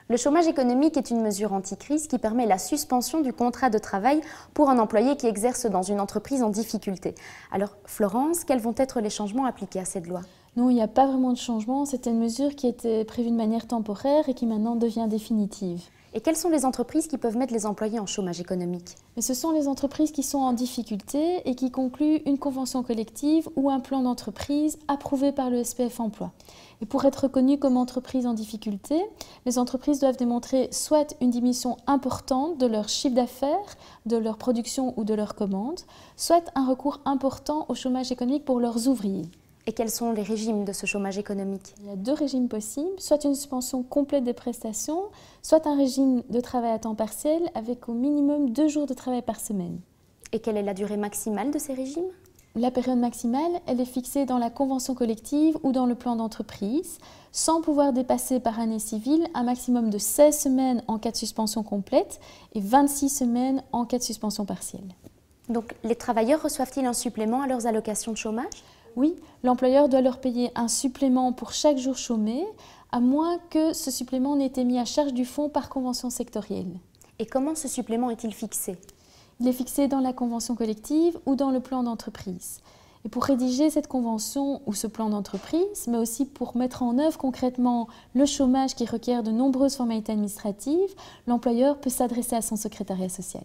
Le chômage économique est une mesure anti-crise qui permet la suspension du contrat de travail pour un employé qui exerce dans une entreprise en difficulté. Alors, Florence, quels vont être les changements appliqués à cette loi? Non, il n'y a pas vraiment de changement. C'était une mesure qui était prévue de manière temporaire et qui maintenant devient définitive. Et quelles sont les entreprises qui peuvent mettre les employés en chômage économique? Mais ce sont les entreprises qui sont en difficulté et qui concluent une convention collective ou un plan d'entreprise approuvé par le SPF Emploi. Et pour être reconnues comme entreprises en difficulté, les entreprises doivent démontrer soit une diminution importante de leur chiffre d'affaires, de leur production ou de leurs commandes, soit un recours important au chômage économique pour leurs ouvriers. Et quels sont les régimes de ce chômage économique? Il y a deux régimes possibles, soit une suspension complète des prestations, soit un régime de travail à temps partiel avec au minimum 2 jours de travail par semaine. Et quelle est la durée maximale de ces régimes? La période maximale, elle est fixée dans la convention collective ou dans le plan d'entreprise, sans pouvoir dépasser par année civile un maximum de 16 semaines en cas de suspension complète et 26 semaines en cas de suspension partielle. Donc, les travailleurs reçoivent-ils un supplément à leurs allocations de chômage? Oui, l'employeur doit leur payer un supplément pour chaque jour chômé, à moins que ce supplément n'ait été mis à charge du fonds par convention sectorielle. Et comment ce supplément est-il fixé? Il est fixé dans la convention collective ou dans le plan d'entreprise. Et pour rédiger cette convention ou ce plan d'entreprise, mais aussi pour mettre en œuvre concrètement le chômage qui requiert de nombreuses formalités administratives, l'employeur peut s'adresser à son secrétariat social.